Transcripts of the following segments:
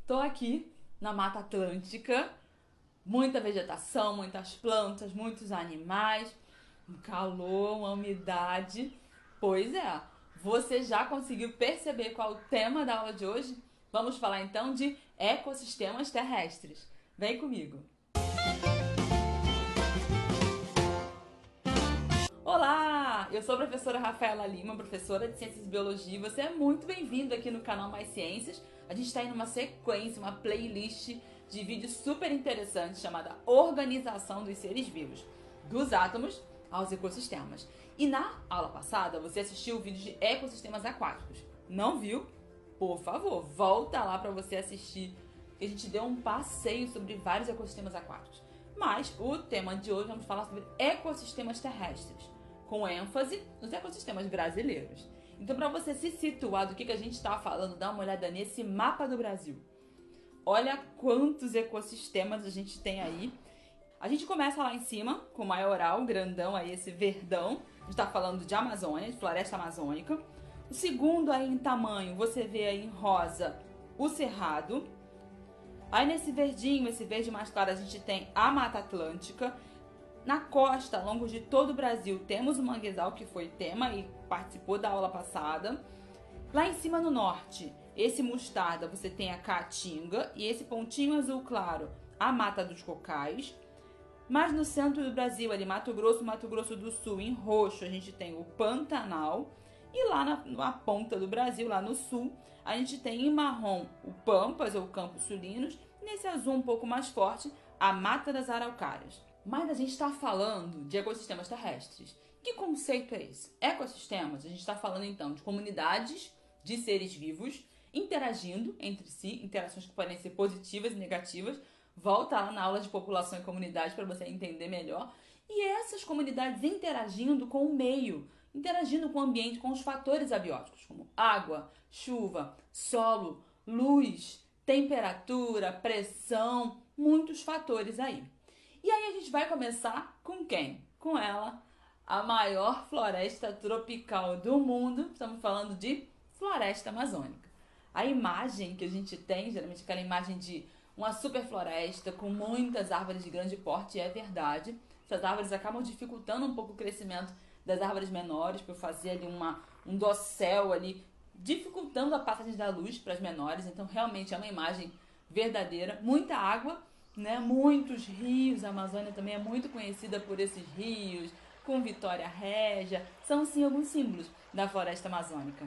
Tô aqui na Mata Atlântica, muita vegetação, muitas plantas, muitos animais, um calor, uma umidade. Pois é, você já conseguiu perceber qual é o tema da aula de hoje? Vamos falar então de ecossistemas terrestres. Vem comigo! Olá! Eu sou a professora Rafaela Lima, professora de Ciências e Biologia, e você é muito bem-vindo aqui no canal Mais Ciências. A gente está em uma sequência, uma playlist de vídeos super interessantes chamada Organização dos Seres Vivos, dos átomos aos ecossistemas. E na aula passada você assistiu o vídeo de ecossistemas aquáticos. Não viu? Por favor, volta lá para você assistir, que a gente deu um passeio sobre vários ecossistemas aquáticos. Mas o tema de hoje vamos falar sobre ecossistemas terrestres, com ênfase nos ecossistemas brasileiros. Então, para você se situar do que a gente está falando, dá uma olhada nesse mapa do Brasil. Olha quantos ecossistemas a gente tem aí. A gente começa lá em cima, com o maioral, grandão aí, esse verdão. A gente está falando de Amazônia, de floresta amazônica. O segundo aí em tamanho, você vê aí em rosa o Cerrado. Aí nesse verdinho, esse verde mais claro, a gente tem a Mata Atlântica. Na costa, ao longo de todo o Brasil, temos o manguezal, que foi tema e participou da aula passada. Lá em cima no norte, esse mostarda, você tem a caatinga, e esse pontinho azul claro, a Mata dos Cocais. Mas no centro do Brasil, ali Mato Grosso do Sul, em roxo, a gente tem o Pantanal. E lá na ponta do Brasil, lá no sul, a gente tem em marrom o Pampas, ou Campos Sulinos. E nesse azul um pouco mais forte, a Mata das Araucárias. Mas a gente está falando de ecossistemas terrestres. Que conceito é esse? Ecossistemas, a gente está falando então de comunidades de seres vivos interagindo entre si, interações que podem ser positivas e negativas. Volta lá na aula de população e comunidade para você entender melhor. E essas comunidades interagindo com o meio, interagindo com o ambiente, com os fatores abióticos, como água, chuva, solo, luz, temperatura, pressão, muitos fatores aí. E aí a gente vai começar com quem? Com ela, a maior floresta tropical do mundo. Estamos falando de floresta amazônica. A imagem que a gente tem, geralmente aquela imagem de uma superfloresta com muitas árvores de grande porte, é verdade. Essas árvores acabam dificultando um pouco o crescimento das árvores menores, por fazer ali um dossel ali, dificultando a passagem da luz para as menores. Então realmente é uma imagem verdadeira. Muita água, né? Muitos rios. A Amazônia também é muito conhecida por esses rios, com Vitória Régia. São sim alguns símbolos da floresta amazônica.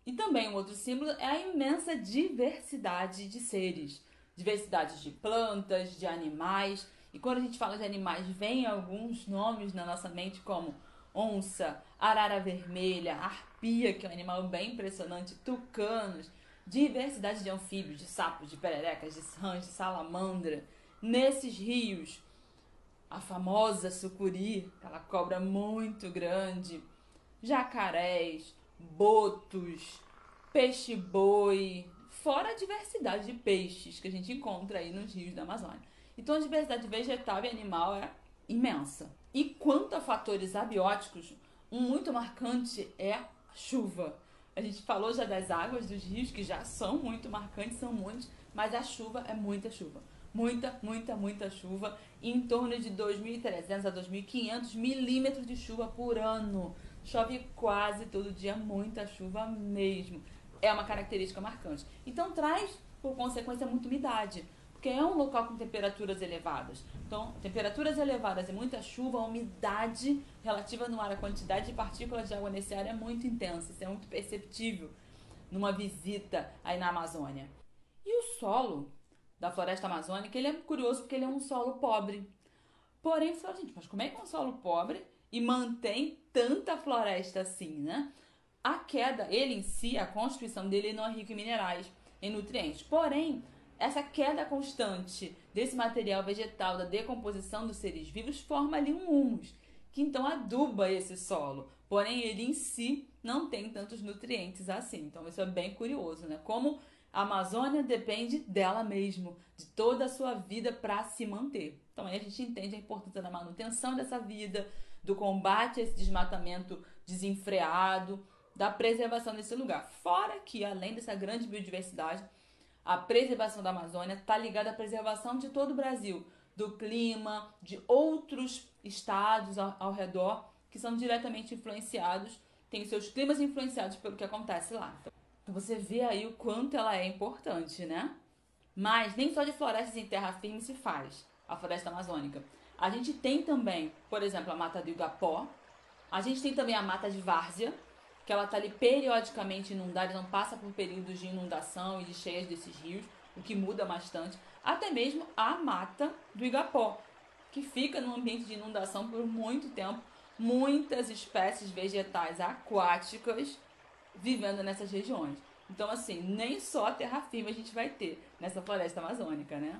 E também um outro símbolo é a imensa diversidade de seres. Diversidade de plantas, de animais. E quando a gente fala de animais, vem alguns nomes na nossa mente como onça, arara vermelha, arpia, que é um animal bem impressionante, tucanos, diversidade de anfíbios, de sapos, de pererecas, de rãs, de salamandra. Nesses rios, a famosa sucuri, aquela cobra muito grande, jacarés, botos, peixe-boi, fora a diversidade de peixes que a gente encontra aí nos rios da Amazônia. Então a diversidade vegetal e animal é imensa. E quanto a fatores abióticos, um muito marcante é a chuva. A gente falou já das águas dos rios, que já são muito marcantes, são muitos, mas a chuva é muita chuva. Muita chuva, em torno de 2.300 a 2.500 milímetros de chuva por ano. Chove quase todo dia, muita chuva mesmo. É uma característica marcante. Então traz, por consequência, muita umidade, porque é um local com temperaturas elevadas. Então, temperaturas elevadas e muita chuva, a umidade relativa no ar, a quantidade de partículas de água nesse ar é muito intensa. Isso é muito perceptível numa visita aí na Amazônia. E o solo da floresta amazônica, ele é curioso porque ele é um solo pobre. Porém, você fala, gente, mas como é que é um solo pobre e mantém tanta floresta assim, né? A queda, ele em si, a constituição dele não é rico em minerais, em nutrientes. Porém, essa queda constante desse material vegetal, da decomposição dos seres vivos, forma ali um humus, que então aduba esse solo. Porém, ele em si não tem tantos nutrientes assim. Então, isso é bem curioso, né? Como a Amazônia depende dela mesmo, de toda a sua vida para se manter. Então aí a gente entende a importância da manutenção dessa vida, do combate a esse desmatamento desenfreado, da preservação desse lugar. Fora que, além dessa grande biodiversidade, A preservação da Amazônia está ligada à preservação de todo o Brasil, do clima, de outros estados ao redor que são diretamente influenciados, têm seus climas influenciados pelo que acontece lá. Então você vê aí o quanto ela é importante, né? Mas nem só de florestas em terra firme se faz a floresta amazônica. A gente tem também, por exemplo, a mata do Igapó. A gente tem também a mata de várzea, que ela está ali periodicamente inundada, não passa por períodos de inundação e de cheias desses rios, o que muda bastante. Até mesmo a mata do Igapó, que fica num ambiente de inundação por muito tempo. Muitas espécies vegetais aquáticas vivendo nessas regiões. Então, assim, nem só terra firme a gente vai ter nessa floresta amazônica, né?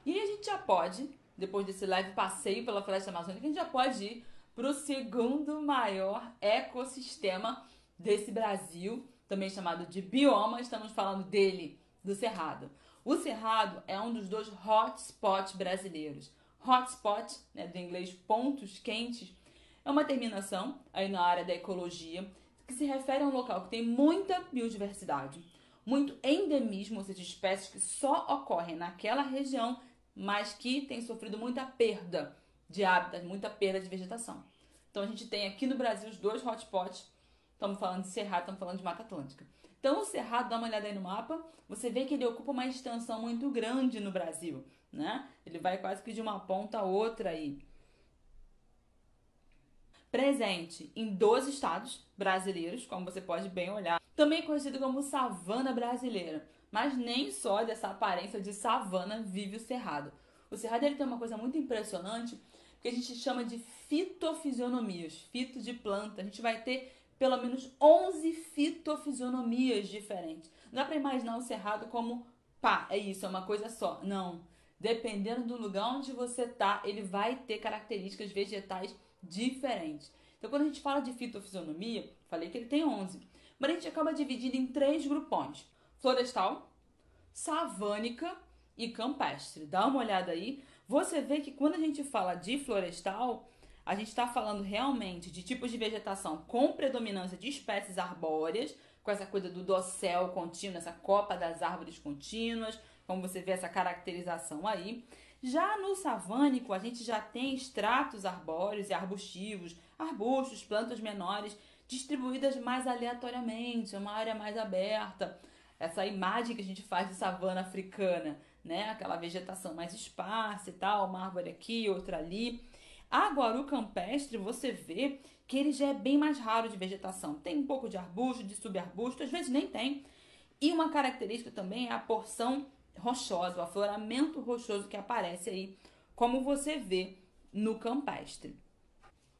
E aí a gente já pode, depois desse leve passeio pela floresta amazônica, a gente já pode ir para o segundo maior ecossistema desse Brasil, também chamado de bioma. Estamos falando dele, do Cerrado. O Cerrado é um dos 2 hotspots brasileiros. Hotspot, né, do inglês pontos quentes, é uma terminação aí na área da ecologia que se refere a um local que tem muita biodiversidade, muito endemismo, ou seja, espécies que só ocorrem naquela região, mas que tem sofrido muita perda de hábitat, muita perda de vegetação. Então a gente tem aqui no Brasil os 2 hotspots, estamos falando de Cerrado, estamos falando de Mata Atlântica. Então o Cerrado, dá uma olhada aí no mapa, você vê que ele ocupa uma extensão muito grande no Brasil, né? Ele vai quase que de uma ponta a outra aí. Presente em 12 estados brasileiros, como você pode bem olhar. Também conhecido como savana brasileira, mas nem só dessa aparência de savana vive o Cerrado. O Cerrado ele tem uma coisa muito impressionante, que a gente chama de fitofisionomias, fito de planta. A gente vai ter pelo menos 11 fitofisionomias diferentes. Não dá para imaginar o Cerrado como, pá, é isso, é uma coisa só. Não. Dependendo do lugar onde você tá, ele vai ter características vegetais diferentes. Então, quando a gente fala de fitofisionomia, falei que ele tem 11, mas a gente acaba dividindo em 3 grupões: florestal, savânica e campestre. Dá uma olhada aí. Você vê que quando a gente fala de florestal, a gente está falando realmente de tipos de vegetação com predominância de espécies arbóreas, com essa coisa do dossel contínuo, essa copa das árvores contínuas, como você vê essa caracterização aí. Já no savânico, a gente já tem estratos arbóreos e arbustivos, arbustos, plantas menores, distribuídas mais aleatoriamente, uma área mais aberta. Essa imagem que a gente faz de savana africana, né? Aquela vegetação mais esparsa e tal, uma árvore aqui, outra ali. Agora, o campestre, você vê que ele já é bem mais raro de vegetação. Tem um pouco de arbusto, de subarbusto, às vezes nem tem. E uma característica também é a porção rochosa, o afloramento rochoso que aparece aí, como você vê no campestre.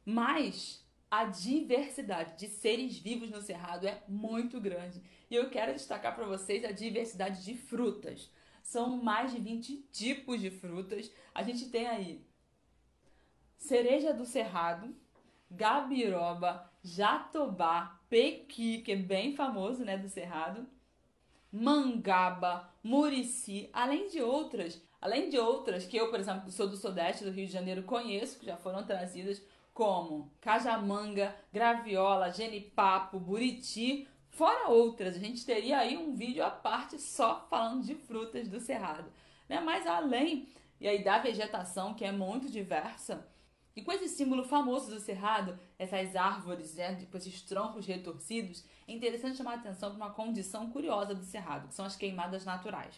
Mas a diversidade de seres vivos no Cerrado é muito grande. E eu quero destacar para vocês a diversidade de frutas. São mais de 20 tipos de frutas. A gente tem aí cereja do Cerrado, gabiroba, jatobá, pequi, que é bem famoso, né, do Cerrado, mangaba, murici, além de outras que eu, por exemplo, sou do Sudeste do Rio de Janeiro, conheço, que já foram trazidas, como cajamanga, graviola, genipapo, buriti, fora outras. A gente teria aí um vídeo à parte só falando de frutas do Cerrado, né? Mas além e aí da vegetação, que é muito diversa, e com esse símbolo famoso do Cerrado, essas árvores, né, com esses troncos retorcidos, é interessante chamar a atenção para uma condição curiosa do Cerrado, que são as queimadas naturais.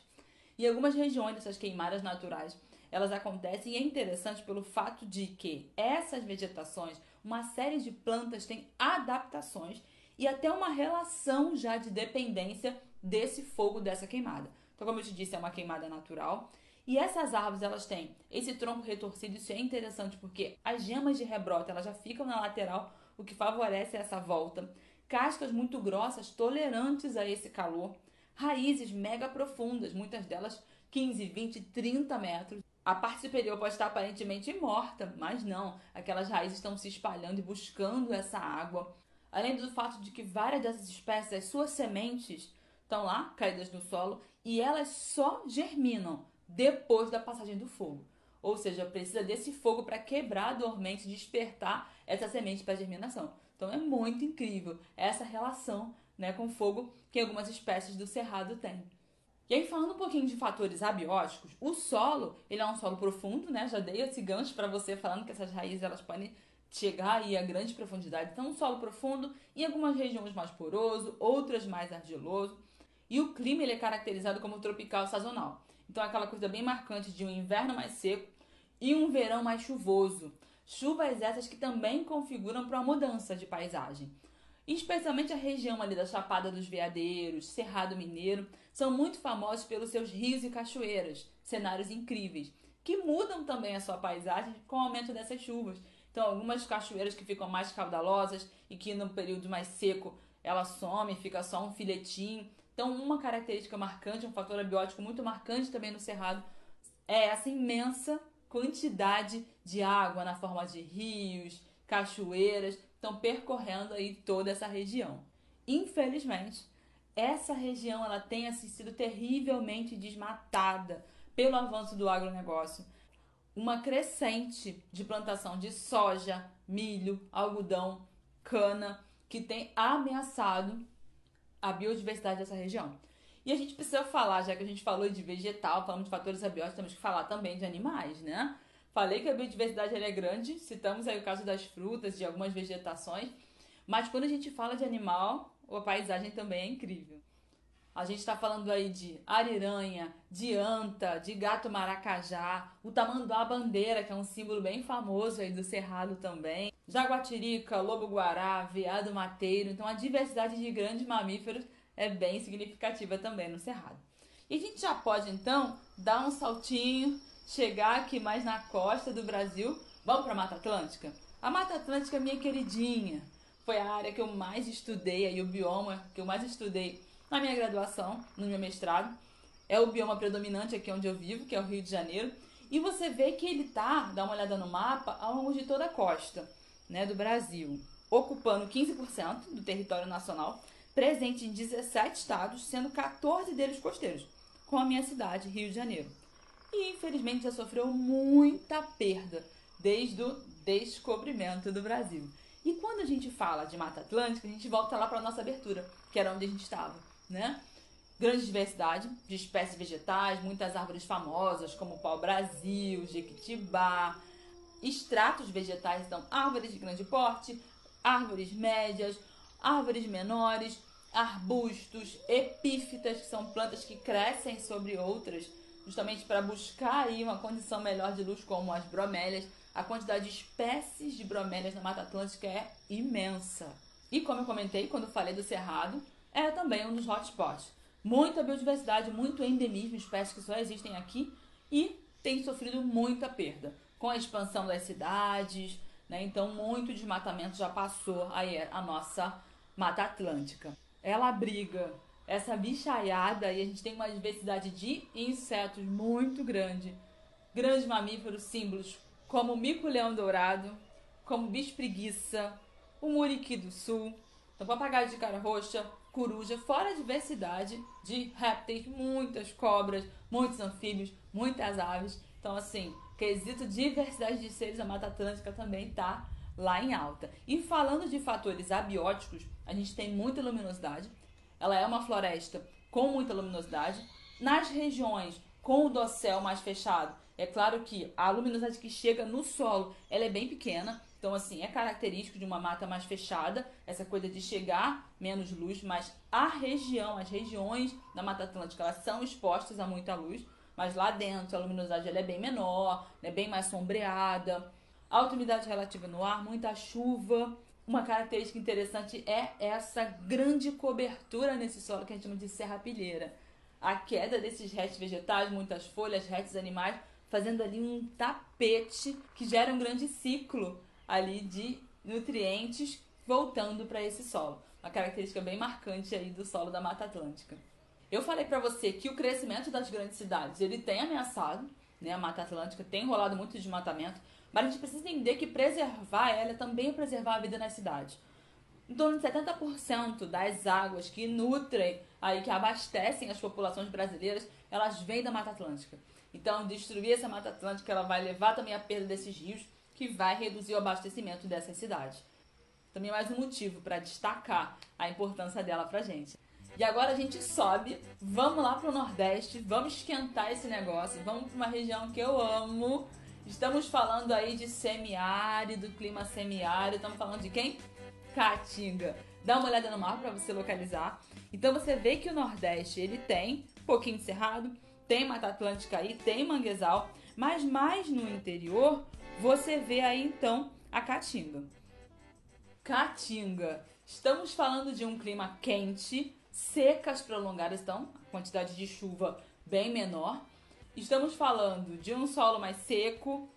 Em algumas regiões dessas queimadas naturais, elas acontecem e é interessante pelo fato de que essas vegetações, uma série de plantas têm adaptações e até uma relação já de dependência desse fogo, dessa queimada. Então, como eu te disse, é uma queimada natural. E essas árvores, elas têm esse tronco retorcido, isso é interessante porque as gemas de rebrota, elas já ficam na lateral, o que favorece essa volta. Cascas muito grossas, tolerantes a esse calor. Raízes mega profundas, muitas delas 15, 20, 30 metros. A parte superior pode estar aparentemente morta, mas não. Aquelas raízes estão se espalhando e buscando essa água. Além do fato de que várias dessas espécies, as suas sementes, estão lá, caídas no solo, e elas só germinam depois da passagem do fogo. Ou seja, precisa desse fogo para quebrar a dormente e despertar essa semente para germinação. Então é muito incrível essa relação, né, com o fogo que algumas espécies do Cerrado têm. E aí, falando um pouquinho de fatores abióticos, o solo, ele é um solo profundo, né? Já dei esse gancho para você falando que essas raízes, elas podem chegar aí a grande profundidade. Então, um solo profundo, em algumas regiões mais poroso, outras mais argiloso. E o clima, ele é caracterizado como tropical sazonal. Então, é aquela coisa bem marcante de um inverno mais seco e um verão mais chuvoso. Chuvas essas que também configuram para uma mudança de paisagem. Especialmente a região ali da Chapada dos Veadeiros, Cerrado Mineiro, são muito famosos pelos seus rios e cachoeiras, cenários incríveis, que mudam também a sua paisagem com o aumento dessas chuvas. Então, algumas cachoeiras que ficam mais caudalosas e que no período mais seco ela some, fica só um filetinho. Então, uma característica marcante, um fator abiótico muito marcante também no Cerrado é essa imensa quantidade de água na forma de rios, cachoeiras, estão percorrendo aí toda essa região. Infelizmente, essa região ela tem sido terrivelmente desmatada pelo avanço do agronegócio. Uma crescente de plantação de soja, milho, algodão, cana, que tem ameaçado a biodiversidade dessa região. E a gente precisa falar, já que a gente falou de vegetal, falamos de fatores abióticos, temos que falar também de animais, né? Falei que a biodiversidade é grande, citamos aí o caso das frutas, de algumas vegetações, mas quando a gente fala de animal, a paisagem também é incrível. A gente está falando aí de ariranha, de anta, de gato maracajá, o tamanduá-bandeira, que é um símbolo bem famoso aí do Cerrado também, jaguatirica, lobo-guará, veado mateiro. Então a diversidade de grandes mamíferos é bem significativa também no Cerrado. E a gente já pode então dar um saltinho, chegar aqui mais na costa do Brasil. Vamos para a Mata Atlântica? A Mata Atlântica, minha queridinha, foi a área que eu mais estudei, aí o bioma que eu mais estudei na minha graduação, no meu mestrado. É o bioma predominante aqui onde eu vivo, que é o Rio de Janeiro. E você vê que ele tá, dá uma olhada no mapa, ao longo de toda a costa, né, do Brasil, ocupando 15% do território nacional, presente em 17 estados, sendo 14 deles costeiros, com a minha cidade, Rio de Janeiro. E infelizmente já sofreu muita perda desde o descobrimento do Brasil. E quando a gente fala de Mata Atlântica, a gente volta lá para a nossa abertura, que era onde a gente estava, né? Grande diversidade de espécies vegetais, muitas árvores famosas como pau-brasil, jequitibá, estratos vegetais, então árvores de grande porte, árvores médias, árvores menores, arbustos, epífitas, que são plantas que crescem sobre outras, justamente para buscar aí uma condição melhor de luz, como as bromélias. A quantidade de espécies de bromélias na Mata Atlântica é imensa. E como eu comentei quando falei do Cerrado, é também um dos hotspots. Muita biodiversidade, muito endemismo, espécies que só existem aqui e tem sofrido muita perda com a expansão das cidades, né? Então muito desmatamento já passou aí a nossa Mata Atlântica. Ela abriga essa bichaiada e a gente tem uma diversidade de insetos muito grande. Grandes mamíferos, símbolos como o mico-leão-dourado, como bicho-preguiça, o muriqui do sul, o papagaio de cara roxa, coruja, fora a diversidade de répteis, muitas cobras, muitos anfíbios, muitas aves. Então, assim, quesito diversidade de seres, a Mata Atlântica também está lá em alta. E falando de fatores abióticos, a gente tem muita luminosidade. Ela é uma floresta com muita luminosidade. Nas regiões com o dossel mais fechado, é claro que a luminosidade que chega no solo, ela é bem pequena. Então, assim, é característico de uma mata mais fechada, essa coisa de chegar menos luz, mas a região, as regiões da Mata Atlântica, elas são expostas a muita luz, mas lá dentro a luminosidade ela é bem menor, é bem mais sombreada, alta umidade relativa no ar, muita chuva. Uma característica interessante é essa grande cobertura nesse solo que a gente chama de serrapilheira. A queda desses restos vegetais, muitas folhas, restos animais, fazendo ali um tapete que gera um grande ciclo ali de nutrientes voltando para esse solo. Uma característica bem marcante aí do solo da Mata Atlântica. Eu falei para você que o crescimento das grandes cidades, ele tem ameaçado, né, a Mata Atlântica, tem rolado muito desmatamento, mas a gente precisa entender que preservar ela também é preservar a vida nas cidades. Em torno de 70% das águas que nutrem, aí, que abastecem as populações brasileiras, elas vêm da Mata Atlântica. Então, destruir essa Mata Atlântica, ela vai levar também à perda desses rios, que vai reduzir o abastecimento dessas cidades. Também mais um motivo para destacar a importância dela pra gente. E agora a gente sobe, vamos lá pro Nordeste, vamos esquentar esse negócio, vamos para uma região que eu amo. Estamos falando aí de semiárido, clima semiárido, estamos falando de quem? Caatinga. Dá uma olhada no mapa para você localizar. Então você vê que o Nordeste, ele tem um pouquinho de cerrado, tem Mata Atlântica aí, tem manguezal, mas mais no interior você vê aí então a Caatinga. Caatinga. Estamos falando de um clima quente, secas prolongadas, então a quantidade de chuva bem menor. Estamos falando de um solo mais seco,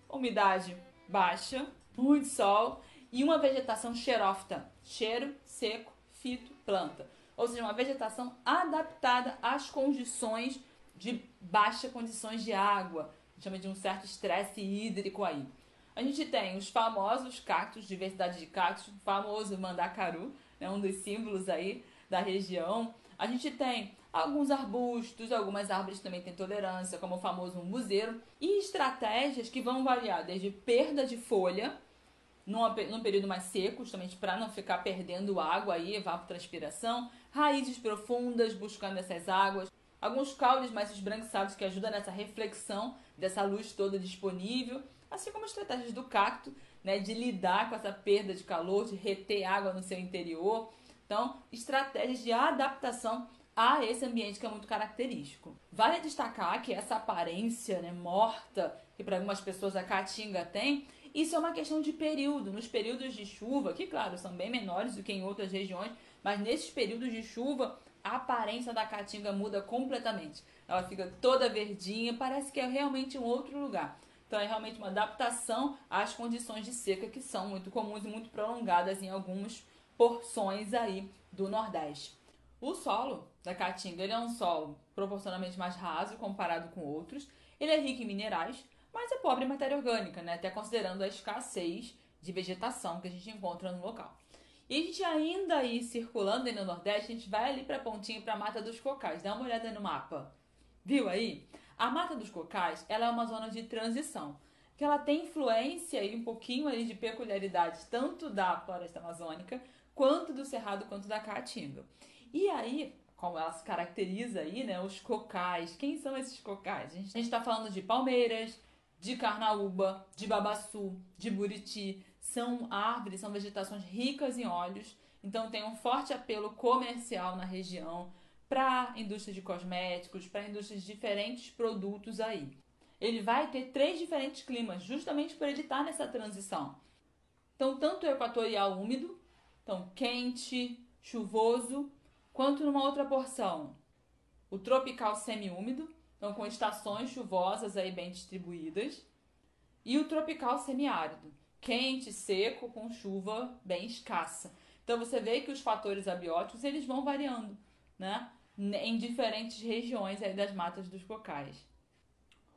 umidade baixa, muito sol e uma vegetação xerófita, cheiro, seco, fito, planta. Ou seja, uma vegetação adaptada às condições de baixa condições de água, a gente chama de um certo estresse hídrico aí. A gente tem os famosos cactos, diversidade de cactos, o famoso mandacaru, né, um dos símbolos aí da região. A gente tem alguns arbustos, algumas árvores também têm tolerância, como o famoso umbuzeiro, e estratégias que vão variar desde perda de folha, num período mais seco, justamente para não ficar perdendo água aí, evapotranspiração, raízes profundas buscando essas águas, alguns caules mais esbranquiçados que ajudam nessa reflexão dessa luz toda disponível, assim como estratégias do cacto, né, de lidar com essa perda de calor, de reter água no seu interior. Então, estratégias de adaptação a esse ambiente que é muito característico. Vale destacar que essa aparência, né, morta, que para algumas pessoas a Caatinga tem, isso é uma questão de período. Nos períodos de chuva, que claro, são bem menores do que em outras regiões, mas nesses períodos de chuva, a aparência da Caatinga muda completamente. Ela fica toda verdinha, parece que é realmente um outro lugar. Então é realmente uma adaptação às condições de seca que são muito comuns e muito prolongadas em algumas porções aí do Nordeste. O solo da Caatinga, ele é um solo proporcionalmente mais raso comparado com outros. Ele é rico em minerais, mas é pobre em matéria orgânica, né? Até considerando a escassez de vegetação que a gente encontra no local. E a gente ainda aí circulando aí no Nordeste, a gente vai ali para a pontinha, para a Mata dos Cocais. Dá uma olhada no mapa. Viu aí? A Mata dos Cocais, ela é uma zona de transição, que ela tem influência e um pouquinho aí de peculiaridades tanto da floresta amazônica, quanto do cerrado, quanto da Caatinga. E aí, como ela se caracteriza aí, né, os cocais. Quem são esses cocais? A gente está falando de palmeiras, de carnaúba, de babaçu, de buriti. São árvores, são vegetações ricas em óleos, então tem um forte apelo comercial na região, para a indústria de cosméticos, para a indústria de diferentes produtos aí. Ele vai ter 3 diferentes climas, justamente por ele estar nessa transição. Então, tanto o equatorial úmido, então quente, chuvoso, quanto numa outra porção, o tropical semiúmido, então com estações chuvosas aí bem distribuídas, e o tropical semiárido, quente, seco, com chuva bem escassa. Então você vê que os fatores abióticos eles vão variando, né, em diferentes regiões aí das matas dos cocais.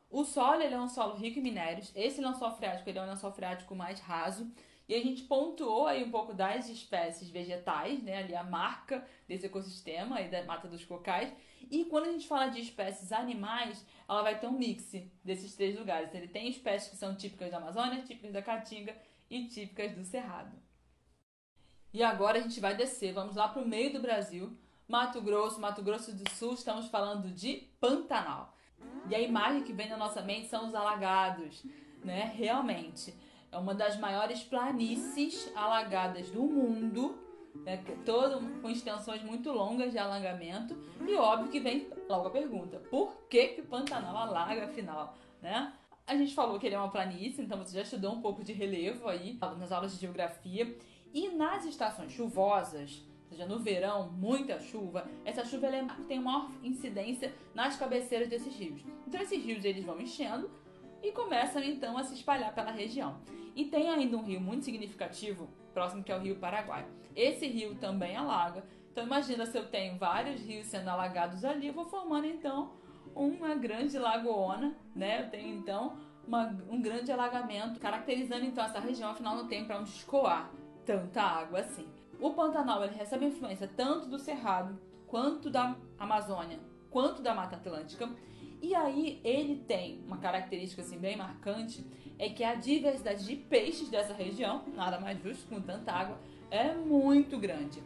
O solo ele é um solo rico em minérios. Esse lençol freático ele é um lençol freático mais raso. E a gente pontuou aí um pouco das espécies vegetais, né, ali a marca desse ecossistema aí da mata dos cocais. E quando a gente fala de espécies animais, ela vai ter um mix desses 3 lugares. Ele tem espécies que são típicas da Amazônia, típicas da Caatinga e típicas do Cerrado. E agora a gente vai descer, vamos lá para o meio do Brasil, Mato Grosso do Sul, estamos falando de Pantanal. E a imagem que vem na nossa mente são os alagados, né? Realmente, é uma das maiores planícies alagadas do mundo, né? Todo com extensões muito longas de alagamento. E óbvio que vem logo a pergunta, por que o Pantanal alaga afinal, né? A gente falou que ele é uma planície, então você já estudou um pouco de relevo aí nas aulas de geografia. E nas estações chuvosas, ou seja, no verão, muita chuva, essa chuva ela tem maior incidência nas cabeceiras desses rios. Então esses rios eles vão enchendo e começam então a se espalhar pela região. E tem ainda um rio muito significativo, próximo, que é o Rio Paraguai. Esse rio também alaga. Então imagina se eu tenho vários rios sendo alagados ali, eu vou formando então uma grande lagoona, né? Eu tenho então um grande alagamento, caracterizando então essa região, afinal não tem para onde escoar tanta água assim. O Pantanal ele recebe influência tanto do Cerrado, quanto da Amazônia, quanto da Mata Atlântica. E aí ele tem uma característica assim, bem marcante, é que a diversidade de peixes dessa região, nada mais justo com tanta água, é muito grande.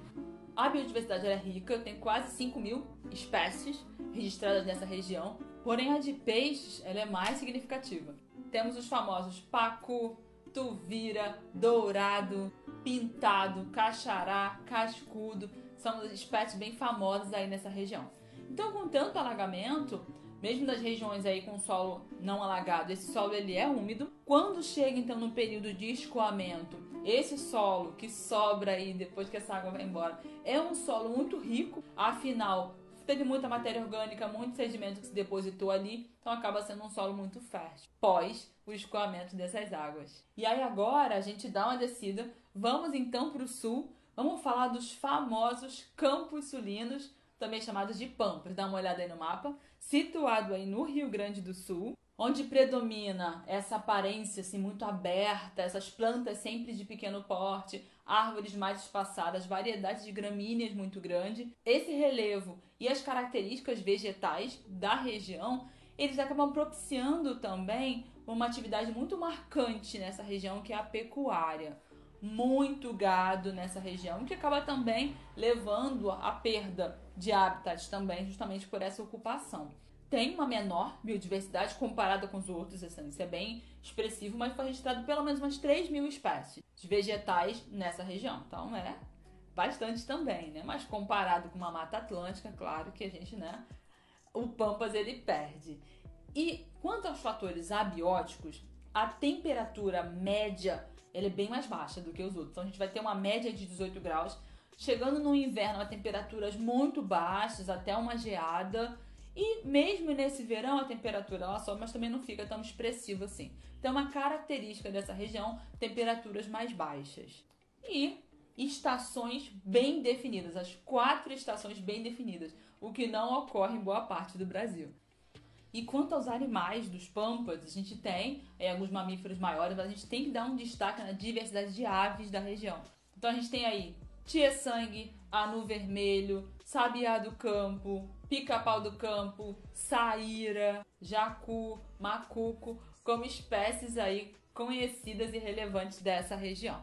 A biodiversidade é rica, tem quase 5.000 espécies registradas nessa região, porém a de peixes ela é mais significativa. Temos os famosos pacu, tuvira, dourado, pintado, caxará, cascudo, são espécies bem famosas aí nessa região. Então, com tanto alagamento, mesmo das regiões aí com solo não alagado, esse solo ele é úmido. Quando chega então no período de escoamento, esse solo que sobra aí depois que essa água vai embora é um solo muito rico, afinal teve muita matéria orgânica, muito sedimento que se depositou ali, então acaba sendo um solo muito fértil pós o escoamento dessas águas. E aí agora a gente dá uma descida, vamos então para o sul, vamos falar dos famosos Campos Sulinos, também chamados de Pampas. Dá uma olhada aí no mapa, situado aí no Rio Grande do Sul, onde predomina essa aparência assim, muito aberta, essas plantas sempre de pequeno porte, árvores mais espaçadas, variedade de gramíneas muito grande. Esse relevo e as características vegetais da região, eles acabam propiciando também uma atividade muito marcante nessa região, que é a pecuária. Muito gado nessa região, que acaba também levando à perda de hábitats também, justamente por essa ocupação. Tem uma menor biodiversidade comparada com os outros, isso é bem expressivo, mas foi registrado pelo menos umas 3.000 espécies de vegetais nessa região. Então é bastante também, né? Mas comparado com uma Mata Atlântica, claro que a gente, né? O Pampas ele perde. E quanto aos fatores abióticos, a temperatura média ela é bem mais baixa do que os outros. Então a gente vai ter uma média de 18 graus, chegando no inverno a temperaturas muito baixas, até uma geada. E mesmo nesse verão a temperatura ela sobe, mas também não fica tão expressiva assim. Então uma característica dessa região, temperaturas mais baixas. E estações bem definidas, as 4 estações bem definidas, o que não ocorre em boa parte do Brasil. E quanto aos animais dos Pampas, a gente tem alguns mamíferos maiores, mas a gente tem que dar um destaque na diversidade de aves da região. Então a gente tem aí tia-sangue, anu vermelho, sabiá do campo, pica-pau do campo, saíra, jacu, macuco, como espécies aí conhecidas e relevantes dessa região.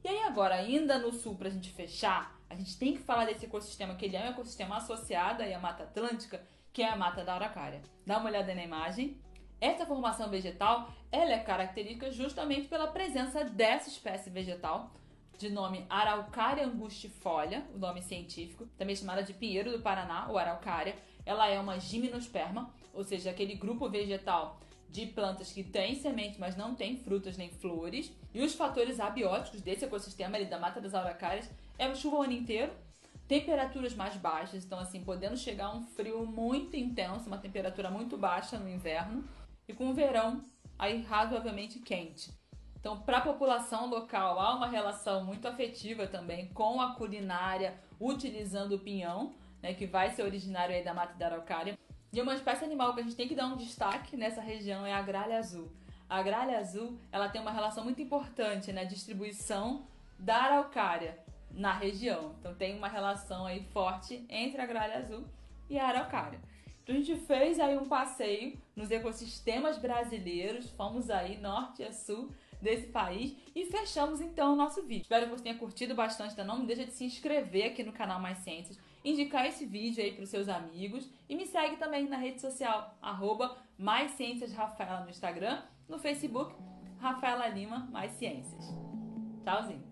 E aí agora, ainda no sul, pra gente fechar, a gente tem que falar desse ecossistema, que ele é um ecossistema associado aí à Mata Atlântica, que é a Mata da Araucária. Dá uma olhada na imagem. Essa formação vegetal, ela é característica justamente pela presença dessa espécie vegetal, de nome Araucária angustifolia, o nome científico, também chamada de pinheiro do Paraná, ou araucária. Ela é uma gimnosperma, ou seja, aquele grupo vegetal de plantas que tem semente, mas não tem frutas nem flores. E os fatores abióticos desse ecossistema ali da Mata das Araucárias é chuva o ano inteiro, temperaturas mais baixas, então assim, podendo chegar a um frio muito intenso, uma temperatura muito baixa no inverno, e com o verão aí razoavelmente quente. Então, para a população local, há uma relação muito afetiva também com a culinária, utilizando o pinhão, né, que vai ser originário aí da Mata da Araucária. E uma espécie animal que a gente tem que dar um destaque nessa região é a gralha azul. A gralha azul, ela tem uma relação muito importante na distribuição da araucária na região. Então tem uma relação aí forte entre a gralha azul e a araucária. Então a gente fez aí um passeio nos ecossistemas brasileiros, fomos aí norte a sul desse país e fechamos então o nosso vídeo. Espero que você tenha curtido bastante, então não deixa de se inscrever aqui no canal Mais Ciências, indicar esse vídeo aí para os seus amigos e me segue também na rede social, @maiscienciasrafaela no Instagram, no Facebook, Rafaela Lima Mais Ciências. Tchauzinho!